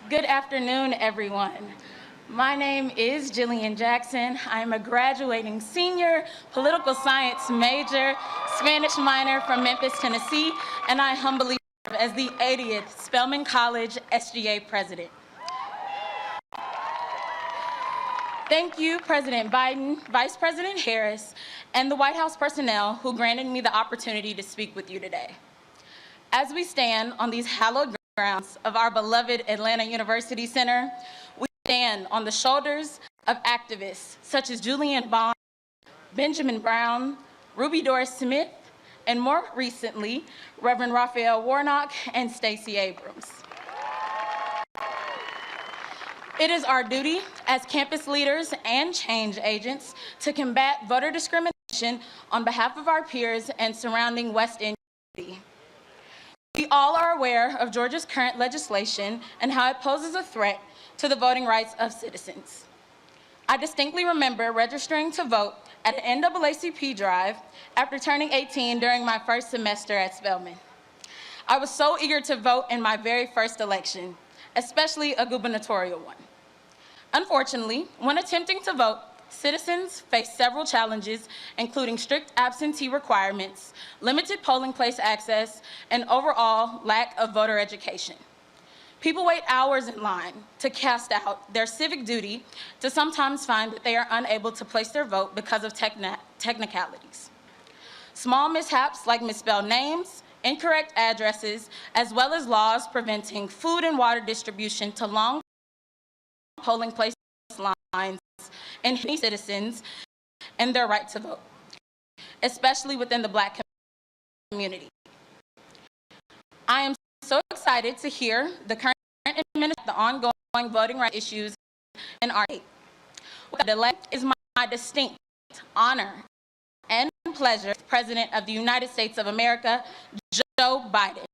Good afternoon, everyone. My name is Jillian Jackson. I am a graduating senior political science major, Spanish minor from Memphis, Tennessee, and I humbly serve as the 80th Spelman College SGA president. Thank you, President Biden, Vice President Harris, and the White House personnel who granted me the opportunity to speak with you today. As we stand on these hallowed grounds of our beloved Atlanta University Center, we stand on the shoulders of activists such as Julian Bond, Benjamin Brown, Ruby Doris Smith, and more recently, Reverend Raphael Warnock and Stacey Abrams. It is our duty as campus leaders and change agents to combat voter discrimination on behalf of our peers and surrounding West End community. We all are aware of Georgia's current legislation and how it poses a threat to the voting rights of citizens. I distinctly remember registering to vote at an NAACP drive after turning 18 during my first semester at Spelman. I was so eager to vote in my very first election, especially a gubernatorial one. Unfortunately, when attempting to vote, citizens face several challenges, including strict absentee requirements, limited polling place access, and overall lack of voter education. People wait hours in line to cast out their civic duty to sometimes find that they are unable to place their vote because of technicalities. Small mishaps like misspelled names, incorrect addresses, as well as laws preventing food and water distribution to long polling place lines and citizens and their right to vote, especially within the Black community. I am so excited to hear the current administration, the ongoing voting rights issues in our state. Without delay, it is my distinct honor and pleasure as President of the United States of America, Joe Biden,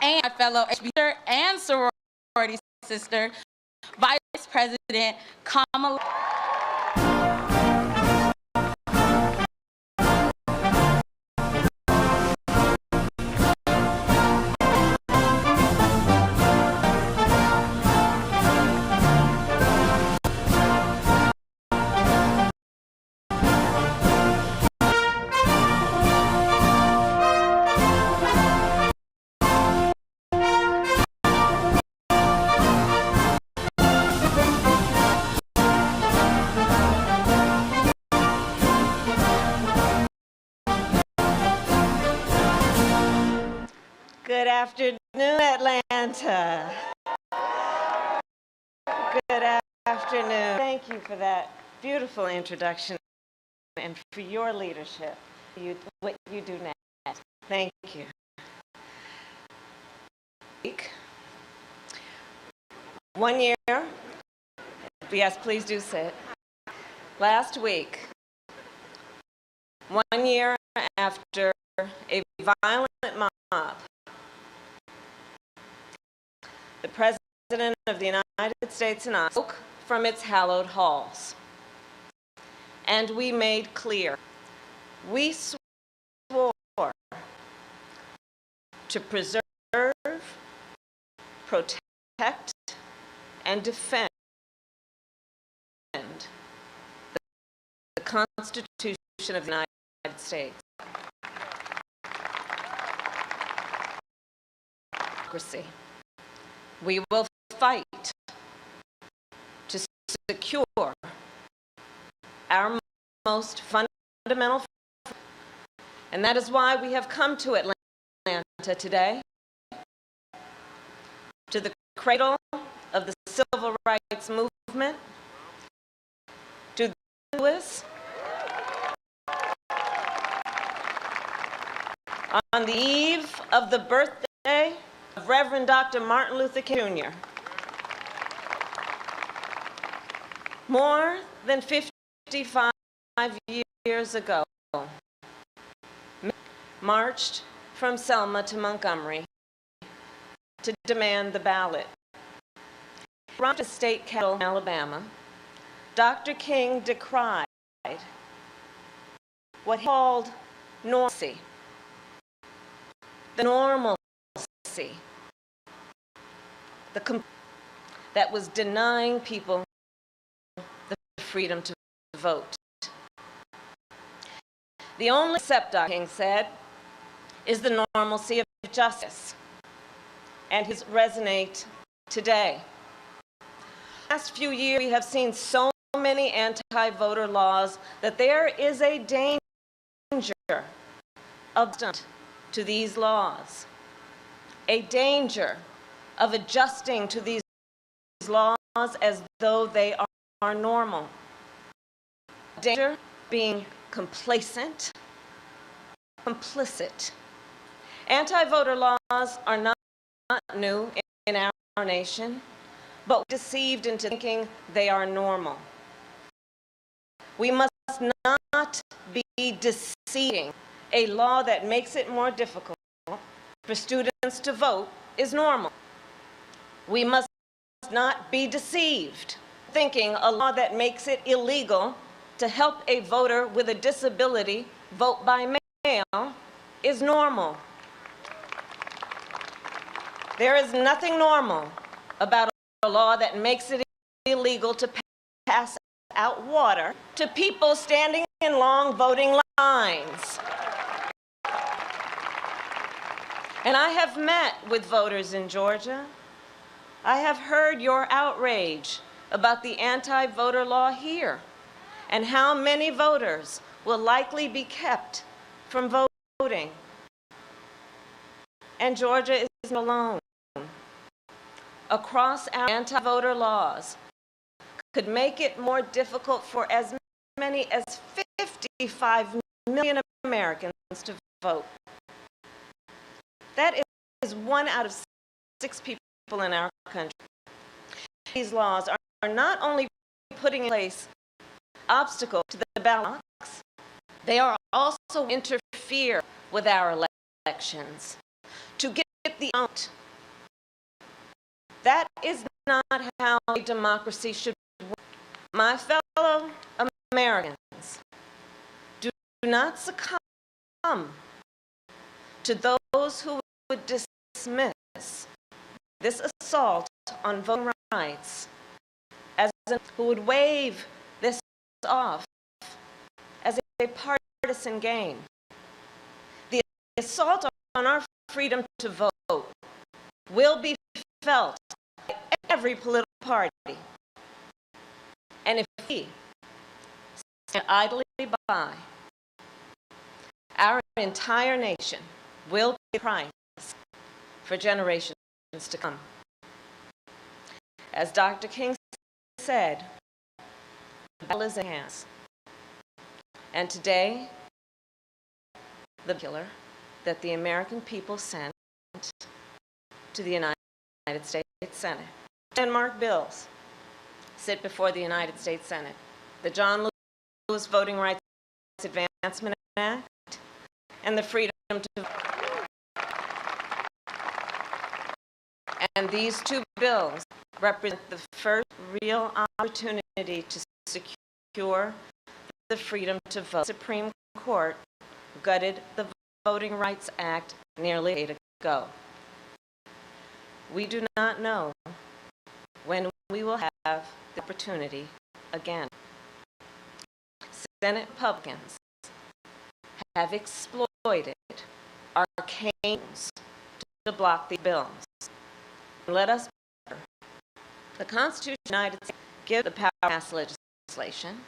and my fellow HBCU and sorority sister, Vice President Kamala. Good afternoon, Atlanta. Good afternoon. Thank you for that beautiful introduction and for your leadership, what you do next. Thank you. One year, yes, please do sit. Last week, 1 year after a violent mob, the President of the United States and I spoke from its hallowed halls. And we made clear, we swore to preserve, protect, and defend the Constitution of the United States. Democracy. We will fight to secure our most fundamental freedom, and that is why we have come to Atlanta today, to the cradle of the civil rights movement, to Louis, on the eve of the birthday of Reverend Dr. Martin Luther King Jr. More than 55 years ago, marched from Selma to Montgomery to demand the ballot. From the state capital, Alabama, Dr. King decried what he called normalcy, the normalcy Confederacy that was denying people the freedom to vote. The only accept, Dr. King said, is the normalcy of justice, and his resonate today. The last few years, we have seen so many anti-voter laws that there is a danger of to these laws, a danger of adjusting to these laws as though they are normal, a danger of being complacent, complicit. Anti-voter laws are not new in our nation, but we're deceived into thinking they are normal. We must not be deceiving. A law that makes it more difficult for students to vote is normal. We must not be deceived, thinking a law that makes it illegal to help a voter with a disability vote by mail is normal. There is nothing normal about a law that makes it illegal to pass out water to people standing in long voting lines. And I have met with voters in Georgia. I have heard your outrage about the anti-voter law here and how many voters will likely be kept from voting. And Georgia is not alone. Across our anti-voter laws could make it more difficult for as many as 55 million Americans to vote. That is 1 out of 6 people in our country. These laws are not only putting in place obstacles to the ballot box, they are also interfere with our elections to get the vote. That is not how a democracy should work. My fellow Americans, do not succumb to those who would dismiss this assault on voting rights, who would wave this off as a partisan game. The assault on our freedom to vote will be felt by every political party. And if we stand idly by, our entire nation will pay the price for generations to come. As Dr. King said, the battle is in hands. And today, the killer that the American people sent to the United States Senate. Landmark bills sit before the United States Senate. The John Lewis Voting Rights Advancement Act and the Freedom to Vote. And these two bills represent the first real opportunity to secure the freedom to vote. The Supreme Court gutted the Voting Rights Act nearly a decade ago. We do not know when we will have the opportunity again. Senate Republicans have exploited arcanes to block the bills. Let us remember, the Constitution of the United States gives the power to pass legislation,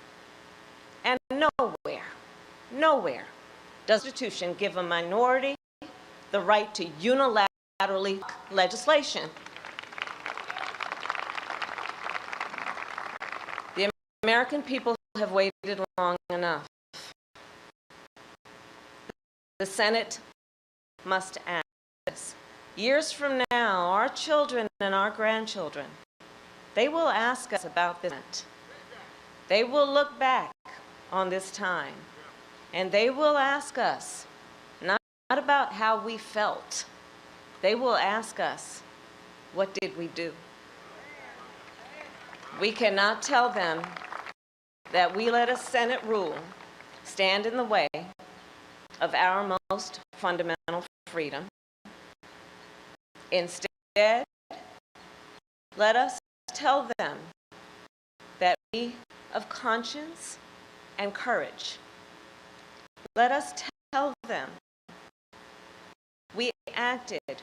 and nowhere does the Constitution give a minority the right to unilaterally block legislation. The American people have waited long enough. The Senate must act. Years from now, our children and our grandchildren, they will ask us about this. They will look back on this time, and they will ask us not about how we felt. They will ask us, what did we do? We cannot tell them that we let a Senate rule stand in the way of our most fundamental freedom. Instead, let us tell them that we of conscience and courage. Let us tell them we acted.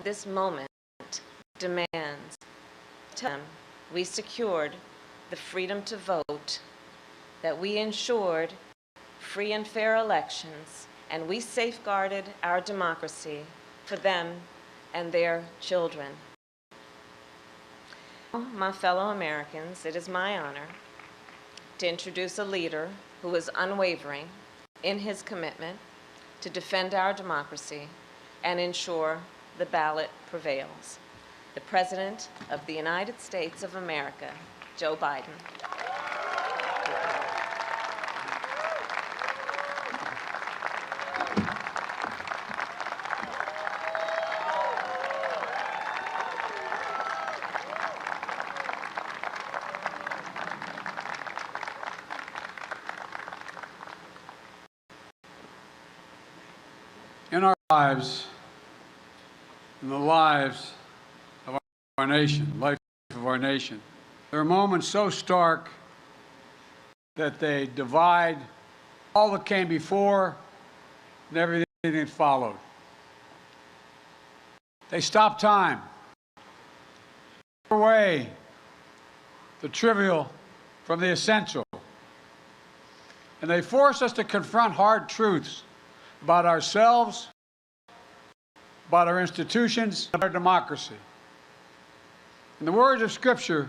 This moment demands. Tell them we secured the freedom to vote, that we ensured free and fair elections, and we safeguarded our democracy for them and their children. My fellow Americans, it is my honor to introduce a leader who is unwavering in his commitment to defend our democracy and ensure the ballot prevails. The President of the United States of America, Joe Biden. In our lives, in the lives of our nation, life of our nation, there are moments so stark that they divide all that came before and everything that followed. They stop time, take away the trivial from the essential, and they force us to confront hard truths about ourselves, about our institutions, about our democracy. And the words of Scripture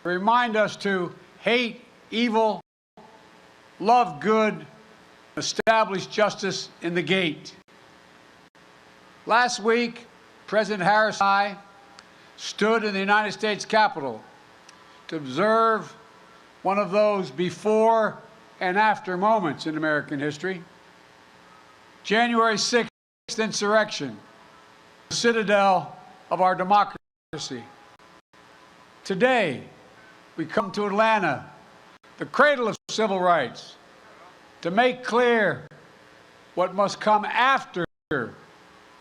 remind us to hate evil, love good, establish justice in the gate. Last week, President Harris and I stood in the United States Capitol to observe one of those before and after moments in American history. January 6th insurrection, the citadel of our democracy. Today, we come to Atlanta, the cradle of civil rights, to make clear what must come after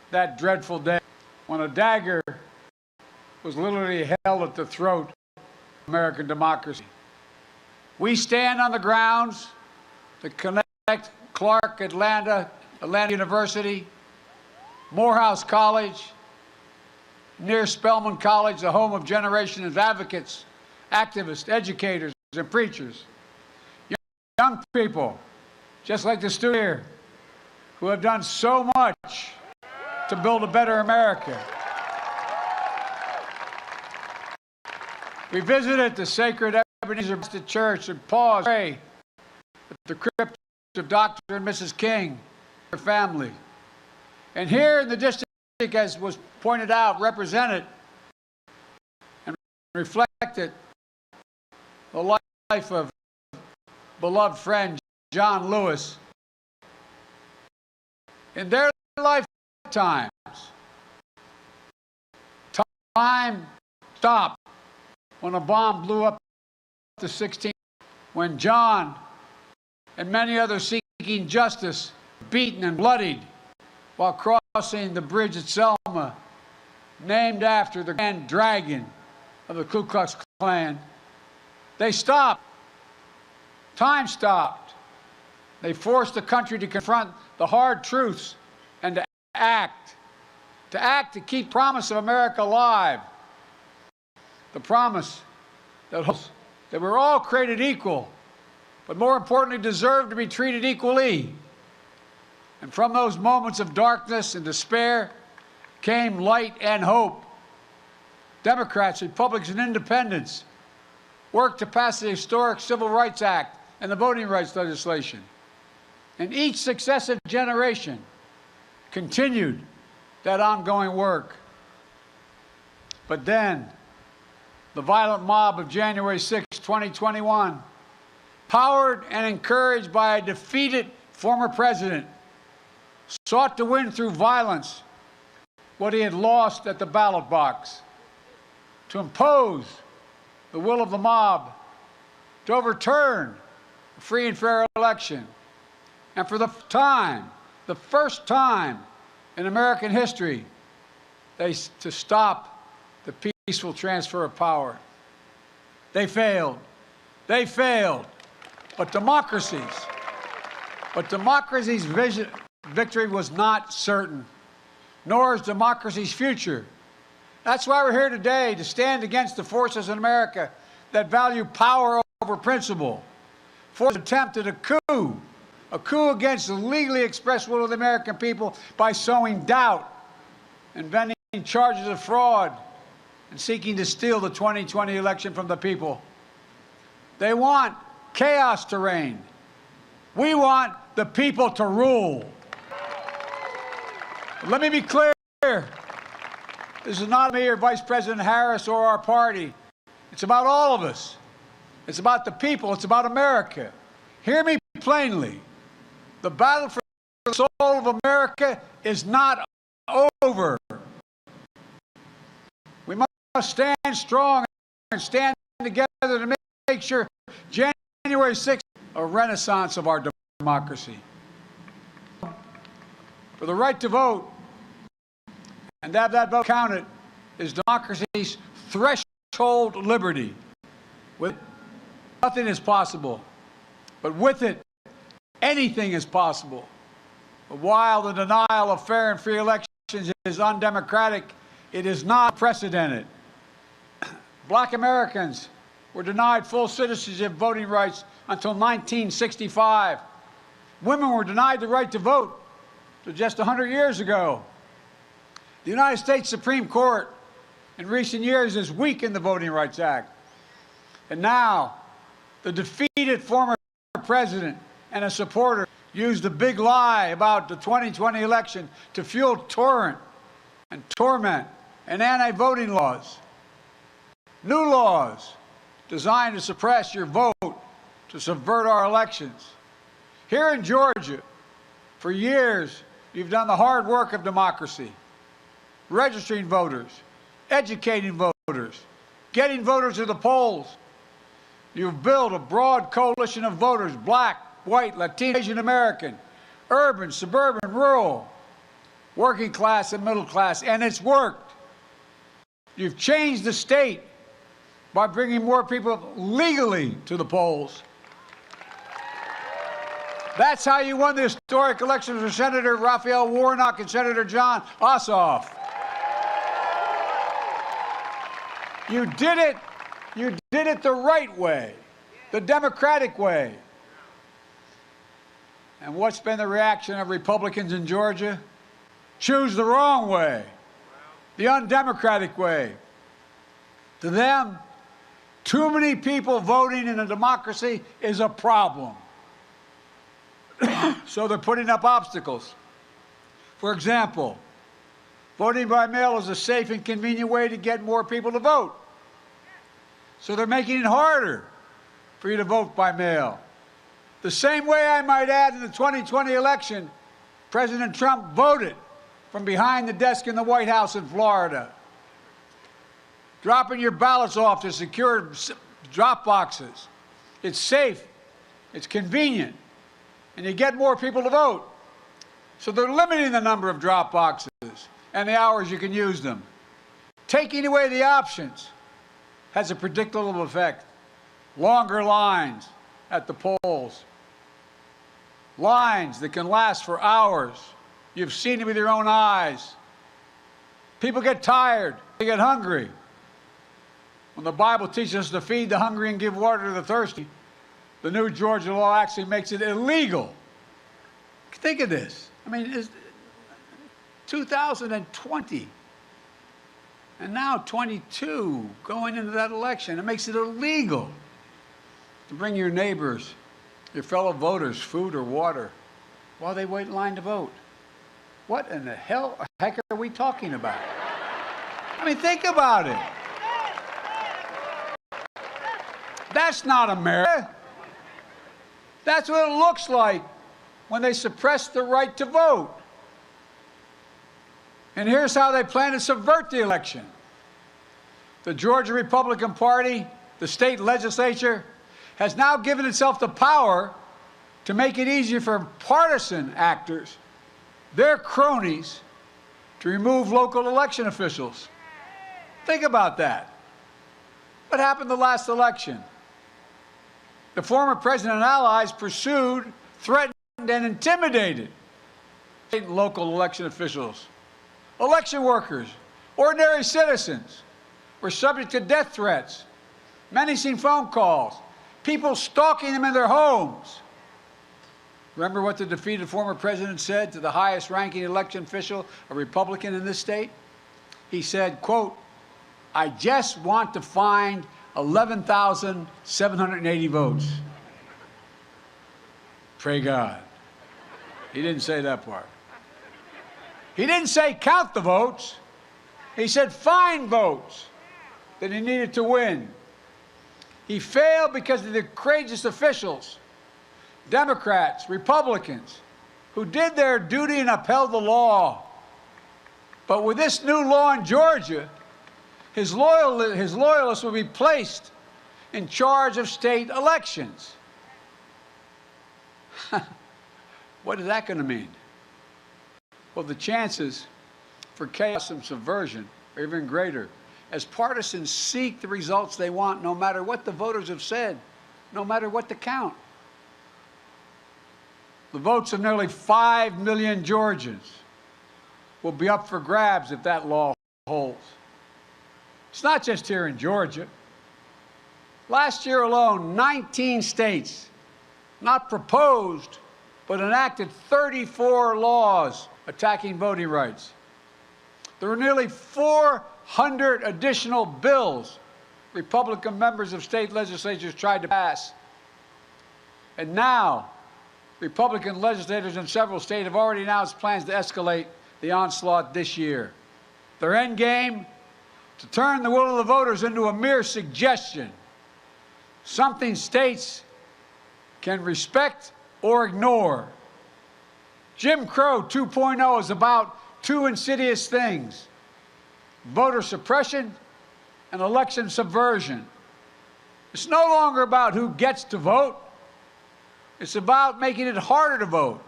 that dreadful day when a dagger was literally held at the throat of American democracy. We stand on the grounds that connect Clark, Atlanta University, Morehouse College, near Spelman College, the home of generations of advocates, activists, educators, and preachers. Young people, just like the students here, who have done so much to build a better America. We visited the sacred Ebenezer Baptist Church and paused, pray at the crypt of Dr. and Mrs. King, their family. And here in the district, as was pointed out, represented and reflected the life of beloved friend John Lewis. In their lifetimes, time stopped when a bomb blew up the 16th, when John and many others seeking justice beaten and bloodied while crossing the bridge at Selma, named after the Grand Dragon of the Ku Klux Klan. They stopped. Time stopped. They forced the country to confront the hard truths and to act to keep promise of America alive. The promise that we're all created equal, but more importantly, deserve to be treated equally. And from those moments of darkness and despair came light and hope. Democrats, Republicans, and Independents worked to pass the historic Civil Rights Act and the voting rights legislation. And each successive generation continued that ongoing work. But then, the violent mob of January 6, 2021, powered and encouraged by a defeated former president, sought to win through violence what he had lost at the ballot box, to impose the will of the mob, to overturn a free and fair election, and for the first time in American history, to stop the peaceful transfer of power. They failed. They failed. But democracy's victory was not certain, nor is democracy's future. That's why we're here today, to stand against the forces in America that value power over principle. Forces attempted a coup against the legally expressed will of the American people by sowing doubt, inventing charges of fraud, and seeking to steal the 2020 election from the people. They want chaos to reign. We want the people to rule. But let me be clear. This is not me or Vice President Harris or our party. It's about all of us. It's about the people. It's about America. Hear me plainly. The battle for the soul of America is not over. We must stand strong and stand together to make sure January 6th is a renaissance of our democracy. For the right to vote and to have that vote counted is democracy's threshold liberty. With it, nothing is possible, but with it, anything is possible. But while the denial of fair and free elections is undemocratic, it is not precedented. Black Americans were denied full citizenship voting rights until 1965. Women were denied the right to vote until just 100 years ago. The United States Supreme Court in recent years has weakened the Voting Rights Act. And now, the defeated former president and a supporter used a big lie about the 2020 election to fuel torrent and torment and anti-voting laws. New laws designed to suppress your vote, to subvert our elections. Here in Georgia, for years, you've done the hard work of democracy, registering voters, educating voters, getting voters to the polls. You've built a broad coalition of voters, black, white, Latino, Asian American, urban, suburban, rural, working class and middle class, and it's worked. You've changed the state by bringing more people legally to the polls. That's how you won the historic elections for Senator Raphael Warnock and Senator John Ossoff. You did it the right way, the democratic way. And what's been the reaction of Republicans in Georgia? Choose the wrong way, the undemocratic way. To them, too many people voting in a democracy is a problem. So they're putting up obstacles. For example, voting by mail is a safe and convenient way to get more people to vote. So they're making it harder for you to vote by mail. The same way, I might add, in the 2020 election, President Trump voted from behind the desk in the White House in Florida, dropping your ballots off to secure drop boxes. It's safe, it's convenient, and you get more people to vote. So they're limiting the number of drop boxes and the hours you can use them. Taking away the options has a predictable effect. Longer lines at the polls. Lines that can last for hours. You've seen it with your own eyes. People get tired. They get hungry. When the Bible teaches us to feed the hungry and give water to the thirsty, the new Georgia law actually makes it illegal. Think of this. I mean, it's 2020. And now 22 going into that election. It makes it illegal to bring your neighbors, your fellow voters, food or water while they wait in line to vote. What in the heck are we talking about? I mean, think about it. That's not America. That's what it looks like when they suppress the right to vote. And here's how they plan to subvert the election. The Georgia Republican Party, the state legislature, has now given itself the power to make it easier for partisan actors, their cronies, to remove local election officials. Think about that. What happened the last election? The former president and allies pursued, threatened, and intimidated state and local election officials. Election workers, ordinary citizens were subject to death threats, menacing phone calls, people stalking them in their homes. Remember what the defeated former president said to the highest ranking election official, a Republican in this state? He said, quote, "I just want to find 11,780 votes." Pray God. He didn't say that part. He didn't say count the votes. He said find votes that he needed to win. He failed because of the courageous officials, Democrats, Republicans, who did their duty and upheld the law. But with this new law in Georgia, his loyalists will be placed in charge of state elections. What is that going to mean? Well, the chances for chaos and subversion are even greater, as partisans seek the results they want, no matter what the voters have said, no matter what the count. The votes of nearly 5 million Georgians will be up for grabs if that law holds. It's not just here in Georgia. Last year alone, 19 states not proposed, but enacted 34 laws attacking voting rights. There were nearly 400 additional bills Republican members of state legislatures tried to pass. And now, Republican legislators in several states have already announced plans to escalate the onslaught this year. Their end game? To turn the will of the voters into a mere suggestion, something states can respect or ignore. Jim Crow 2.0 is about two insidious things: voter suppression and election subversion. It's no longer about who gets to vote. It's about making it harder to vote.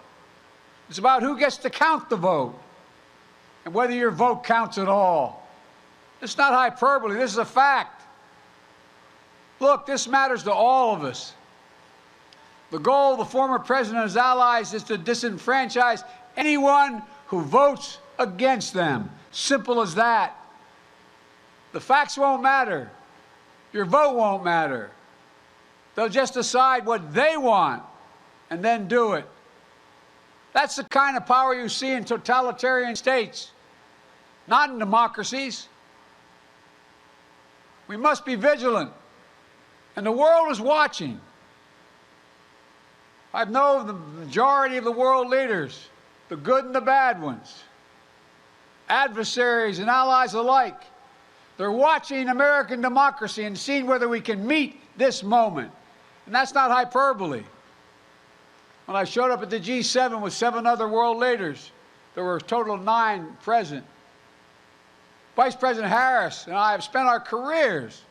It's about who gets to count the vote and whether your vote counts at all. It's not hyperbole. This is a fact. Look, this matters to all of us. The goal of the former president and his allies is to disenfranchise anyone who votes against them. Simple as that. The facts won't matter. Your vote won't matter. They'll just decide what they want and then do it. That's the kind of power you see in totalitarian states, not in democracies. We must be vigilant, and the world is watching. I know the majority of the world leaders, the good and the bad ones, adversaries and allies alike. They're watching American democracy and seeing whether we can meet this moment. And that's not hyperbole. When I showed up at the G7 with 7 other world leaders, there were a total of 9 present. Vice President Harris and I have spent our careers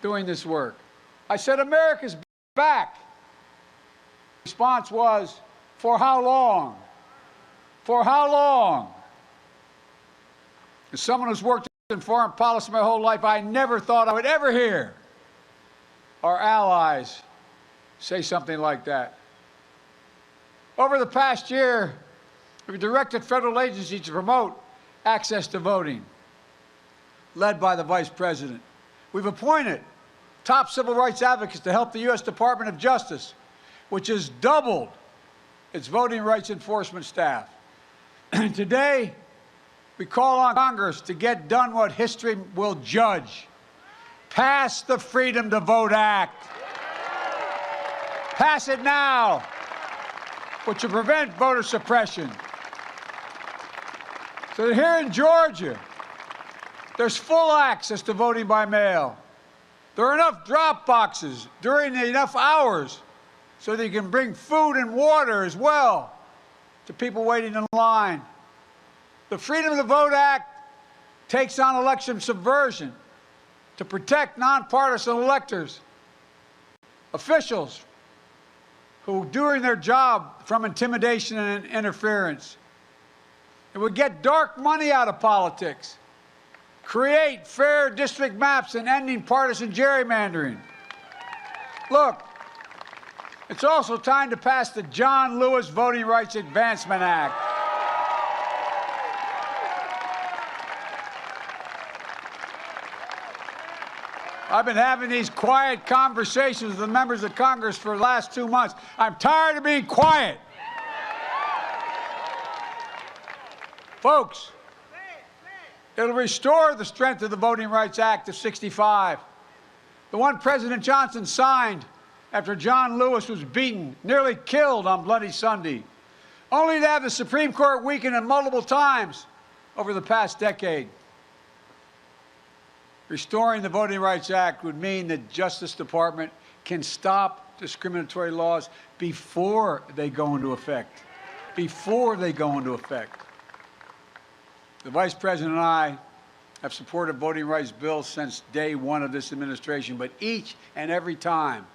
doing this work. I said, America's back. The response was, for how long? For how long? As someone who's worked in foreign policy my whole life, I never thought I would ever hear our allies say something like that. Over the past year, we've directed federal agencies to promote access to voting, led by the Vice President. We've appointed top civil rights advocates to help the U.S. Department of Justice, which has doubled its voting rights enforcement staff. Today, we call on Congress to get done what history will judge. Pass the Freedom to Vote Act. Pass it now, which will prevent voter suppression. So that here in Georgia, there's full access to voting by mail. There are enough drop boxes during enough hours so that you can bring food and water as well to people waiting in line. The Freedom to Vote Act takes on election subversion to protect nonpartisan electors, officials who are doing their job from intimidation and interference. It would get dark money out of politics, create fair district maps, and ending partisan gerrymandering. Look, it's also time to pass the John Lewis Voting Rights Advancement Act. I've been having these quiet conversations with the members of Congress for the last 2 months. I'm tired of being quiet. Folks, it'll restore the strength of the Voting Rights Act of '65, the one President Johnson signed after John Lewis was beaten, nearly killed on Bloody Sunday, only to have the Supreme Court weakened it multiple times over the past decade. Restoring the Voting Rights Act would mean the Justice Department can stop discriminatory laws before they go into effect. Before they go into effect. The Vice President and I have supported voting rights bills since day one of this administration, but each and every time,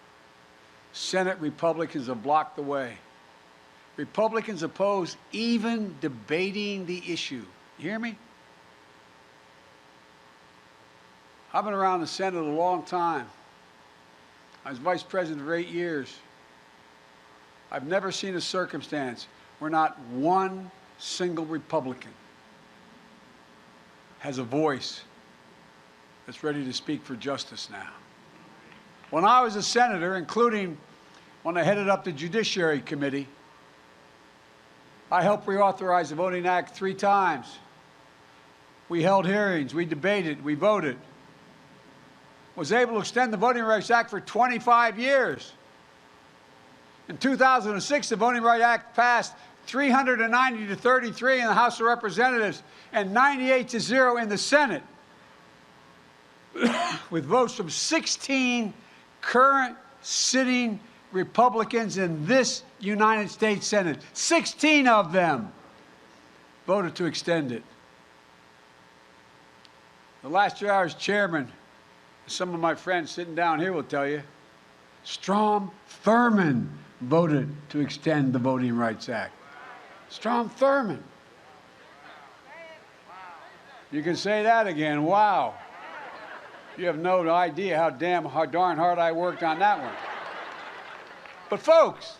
Senate Republicans have blocked the way. Republicans oppose even debating the issue. You hear me? I've been around the Senate a long time. I was Vice President for 8 years. I've never seen a circumstance where not one single Republican has a voice that's ready to speak for justice now. When I was a senator, including when I headed up the Judiciary Committee, I helped reauthorize the Voting Act 3 times. We held hearings, we debated, we voted. Was able to extend the Voting Rights Act for 25 years. In 2006, the Voting Rights Act passed 390 to 33 in the House of Representatives and 98 to 0 in the Senate, with votes from 16 current sitting Republicans in this United States Senate. 16 of them voted to extend it. The last year I was chairman, some of my friends sitting down here will tell you, Strom Thurmond voted to extend the Voting Rights Act. Strom Thurmond. You can say that again. Wow. You have no idea how darn hard I worked on that one. But folks,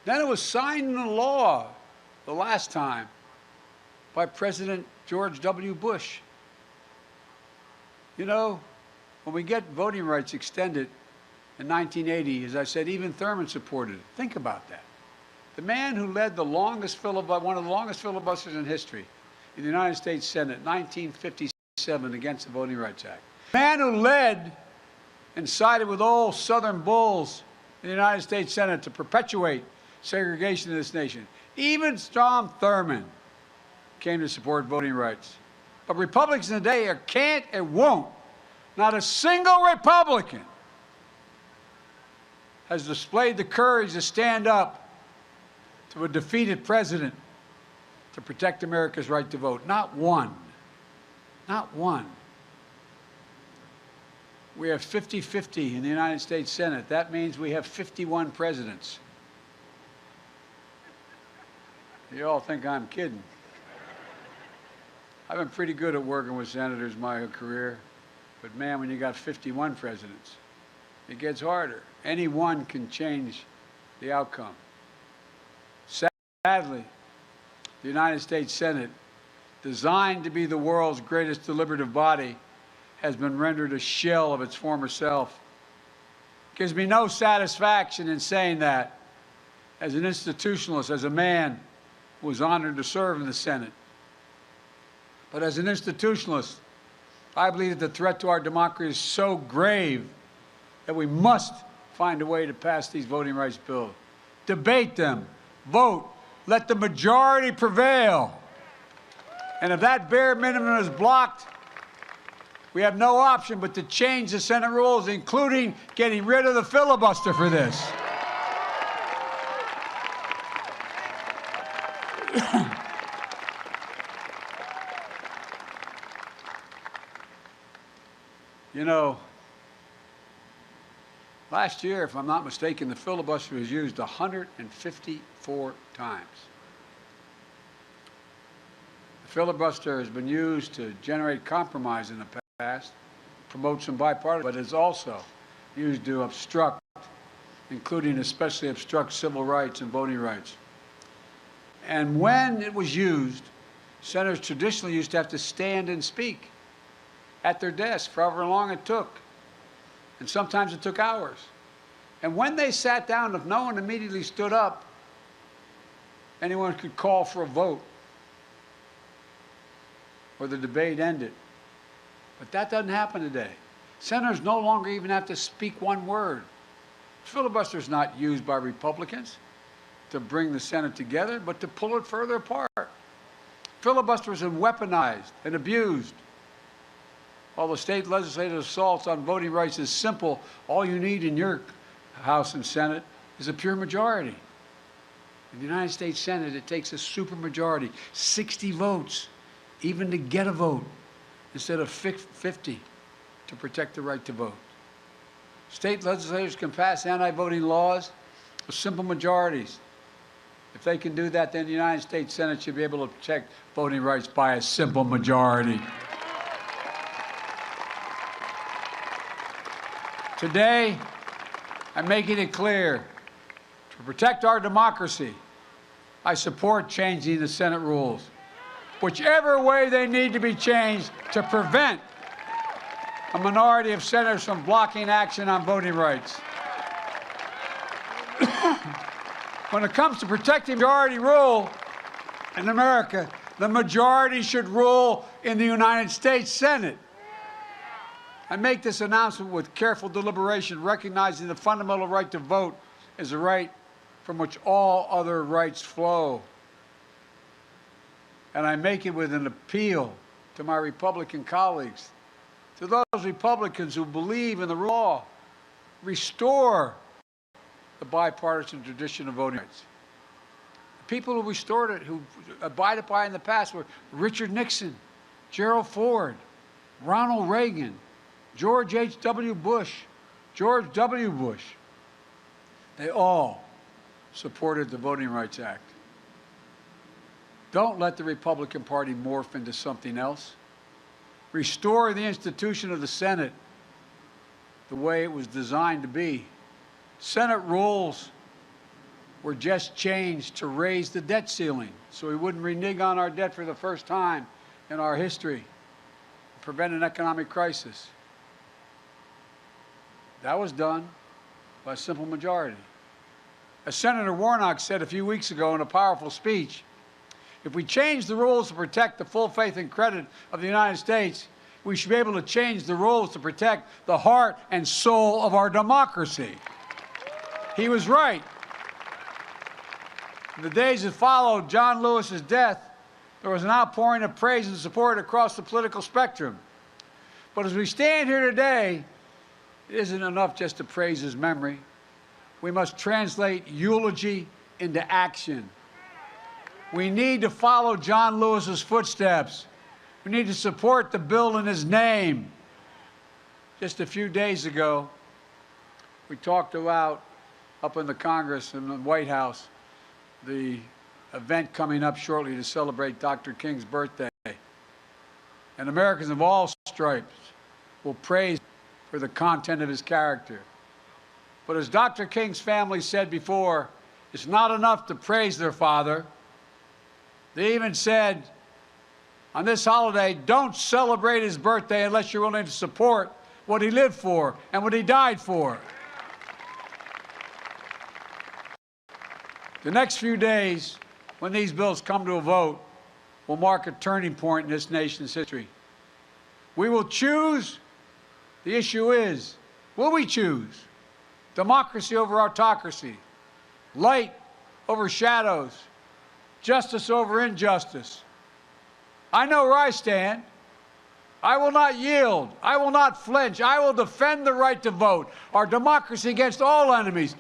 then it was signed into law the last time by President George W. Bush. You know, when we get voting rights extended in 1980, as I said, even Thurmond supported it. Think about that. The man who led the longest one of the longest filibusters in history in the United States Senate, 1957, against the Voting Rights Act. The man who led and sided with old Southern bulls in the United States Senate to perpetuate segregation in this nation. Even Strom Thurmond came to support voting rights. But Republicans today can't and won't. Not a single Republican has displayed the courage to stand up to a defeated president to protect America's right to vote. Not one. Not one. We have 50-50 in the United States Senate. That means we have 51 presidents. You all think I'm kidding. I've been pretty good at working with senators my career, but man, when you got 51 presidents, it gets harder. Any one can change the outcome. Sadly, the United States Senate, designed to be the world's greatest deliberative body, has been rendered a shell of its former self. It gives me no satisfaction in saying that as an institutionalist, as a man who was honored to serve in the Senate. But as an institutionalist, I believe that the threat to our democracy is so grave that we must find a way to pass these voting rights bills. Debate them, vote, let the majority prevail. And if that bare minimum is blocked, we have no option but to change the Senate rules, including getting rid of the filibuster for this. You know, last year, if I'm not mistaken, the filibuster was used 154 times. Filibuster has been used to generate compromise in the past, promote some bipartisan, but it's also used to obstruct, including especially obstruct civil rights and voting rights. And when it was used, senators traditionally used to have to stand and speak at their desk for however long it took. And sometimes it took hours. And when they sat down, if no one immediately stood up, anyone could call for a vote or the debate ended. But that doesn't happen today. Senators no longer even have to speak one word. Filibuster is not used by Republicans to bring the Senate together, but to pull it further apart. Filibuster is weaponized and abused. While the state legislative assaults on voting rights is simple, all you need in your House and Senate is a pure majority. In the United States Senate, it takes a supermajority, 60 votes, even to get a vote, instead of 50 to protect the right to vote. State legislators can pass anti-voting laws with simple majorities. If they can do that, then the United States Senate should be able to protect voting rights by a simple majority. Today, I'm making it clear, to protect our democracy, I support changing the Senate rules, whichever way they need to be changed to prevent a minority of senators from blocking action on voting rights. When it comes to protecting majority rule in America, the majority should rule in the United States Senate. I make this announcement with careful deliberation, recognizing the fundamental right to vote is a right from which all other rights flow. And I make it with an appeal to my Republican colleagues, to those Republicans who believe in the rule of law, restore the bipartisan tradition of voting rights. The people who restored it, who abided by it in the past, were Richard Nixon, Gerald Ford, Ronald Reagan, George H.W. Bush, George W. Bush. They all supported the Voting Rights Act. Don't let the Republican Party morph into something else. Restore the institution of the Senate the way it was designed to be. Senate rules were just changed to raise the debt ceiling so we wouldn't renege on our debt for the first time in our history, prevent an economic crisis. That was done by a simple majority. As Senator Warnock said a few weeks ago in a powerful speech, if we change the rules to protect the full faith and credit of the United States, we should be able to change the rules to protect the heart and soul of our democracy. He was right. In the days that followed John Lewis's death, there was an outpouring of praise and support across the political spectrum. But as we stand here today, it isn't enough just to praise his memory. We must translate eulogy into action. We need to follow John Lewis's footsteps. We need to support the bill in his name. Just a few days ago, we talked about, up in the Congress and the White House, the event coming up shortly to celebrate Dr. King's birthday. And Americans of all stripes will praise him for the content of his character. But as Dr. King's family said before, it's not enough to praise their father. They even said, on this holiday, don't celebrate his birthday unless you're willing to support what he lived for and what he died for. The next few days, when these bills come to a vote, will mark a turning point in this nation's history. We will choose. The issue is, will we choose democracy over autocracy, light over shadows, justice over injustice? I know where I stand. I will not yield. I will not flinch. I will defend the right to vote, our democracy against all enemies,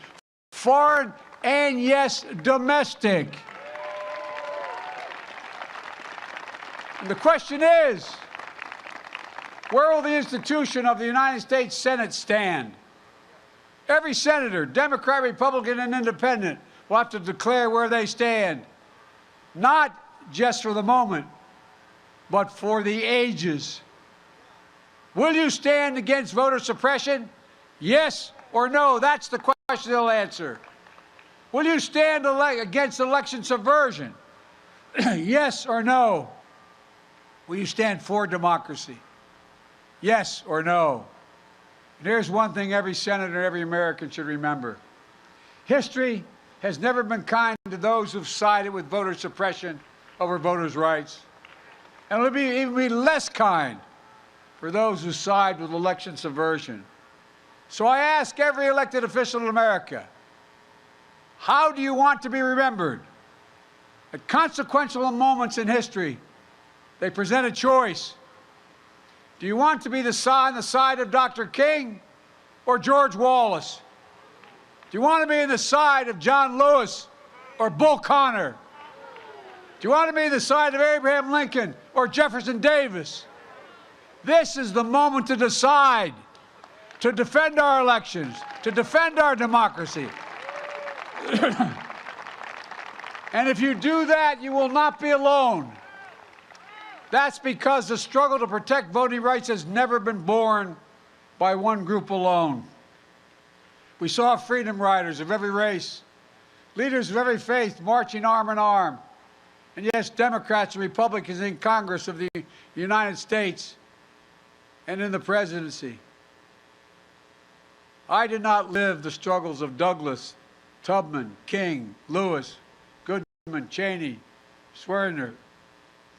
foreign and, yes, domestic. And the question is, where will the institution of the United States Senate stand? Every senator, Democrat, Republican, and Independent, will have to declare where they stand, not just for the moment, but for the ages. Will you stand against voter suppression? Yes or no? That's the question they'll answer. Will you stand against election subversion? Yes or no? Will you stand for democracy? Yes or no? And here's one thing every senator, every American should remember. History has never been kind to those who've sided with voter suppression over voters' rights. And it'll even be less kind for those who side with election subversion. So I ask every elected official in America, how do you want to be remembered? At consequential moments in history, they present a choice. Do you want to be on the side of Dr. King or George Wallace? Do you want to be on the side of John Lewis or Bull Connor? Do you want to be on the side of Abraham Lincoln or Jefferson Davis? This is the moment to decide, to defend our elections, to defend our democracy. And if you do that, you will not be alone. That's because the struggle to protect voting rights has never been born by one group alone. We saw freedom riders of every race, leaders of every faith marching arm in arm, and yes, Democrats and Republicans in Congress of the United States and in the presidency. I did not live the struggles of Douglas, Tubman, King, Lewis, Goodman, Cheney, Swerner,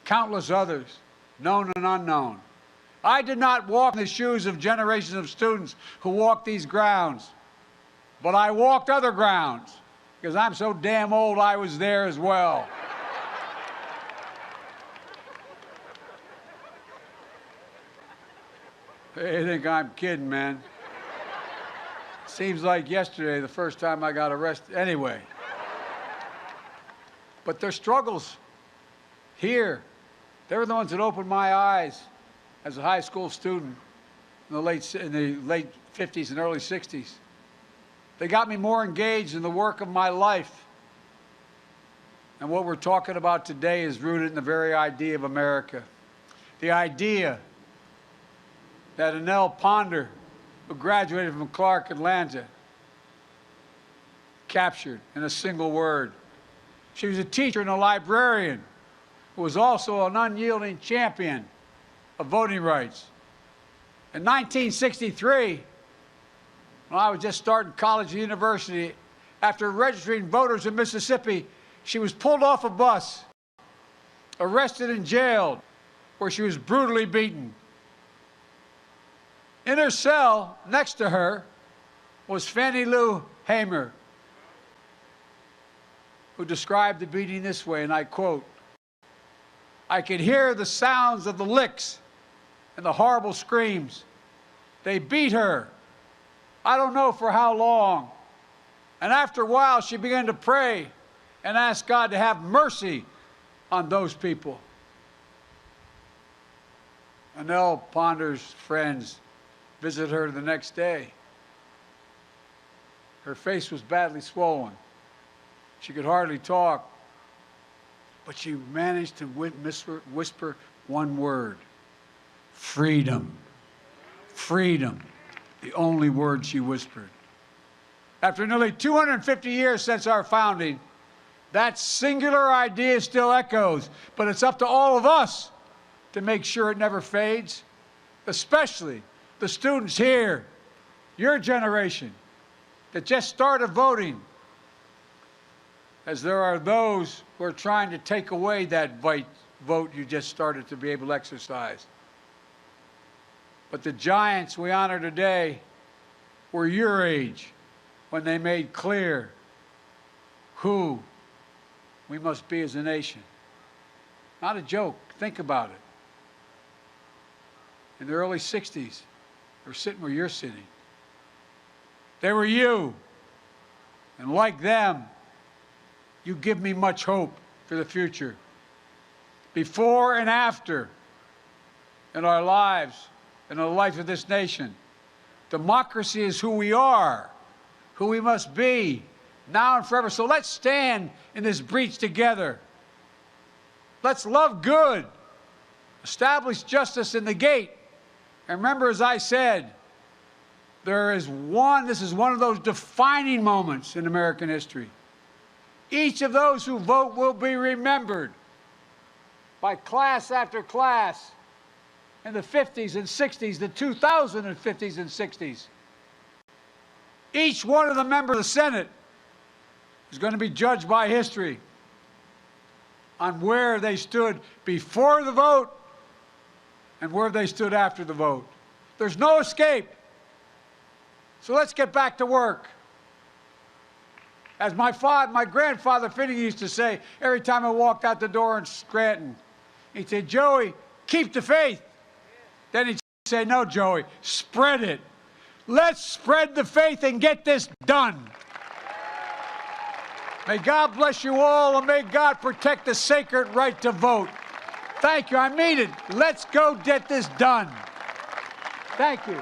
countless others, known and unknown. I did not walk in the shoes of generations of students who walked these grounds, but I walked other grounds because I'm so damn old I was there as well. They think I'm kidding, man. Seems like yesterday, the first time I got arrested. Anyway. But their struggles here, they were the ones that opened my eyes as a high school student in the late 50s and early 60s. They got me more engaged in the work of my life. And what we're talking about today is rooted in the very idea of America. The idea that Annelle Ponder, who graduated from Clark Atlanta, captured in a single word. She was a teacher and a librarian who was also an unyielding champion of voting rights. In 1963, when I was just starting college and university, after registering voters in Mississippi, she was pulled off a bus, arrested and jailed, where she was brutally beaten. In her cell, next to her, was Fannie Lou Hamer, who described the beating this way, and I quote, "I could hear the sounds of the licks and the horrible screams. They beat her. I don't know for how long. And after a while, she began to pray and ask God to have mercy on those people." Annelle Ponder's friends visited her the next day. Her face was badly swollen. She could hardly talk, but she managed to whisper one word: freedom. Freedom, the only word she whispered. After nearly 250 years since our founding, that singular idea still echoes, but it's up to all of us to make sure it never fades, especially the students here, your generation, that just started voting, as there are those who are trying to take away that vote you just started to be able to exercise. But the giants we honor today were your age when they made clear who we must be as a nation. Not a joke. Think about it. In the early 60s, they were sitting where you're sitting. They were you. And like them, you give me much hope for the future. Before and after in our lives and in the life of this nation, democracy is who we are, who we must be, now and forever. So let's stand in this breach together. Let's love good establish justice in the gate. And remember, as I said, this is one of those defining moments in American history. Each of those who vote will be remembered by class after class in the 50s and 60s, the 2050s and 60s. Each one of the members of the Senate is going to be judged by history on where they stood before the vote and where they stood after the vote. There's no escape. So let's get back to work. As my grandfather Finnegan used to say every time I walked out the door in Scranton, he'd say, "Joey, keep the faith." Then he'd say, "No, Joey, spread it. Let's spread the faith and get this done." May God bless you all, and may God protect the sacred right to vote. Thank you. I mean it. Let's go get this done. Thank you.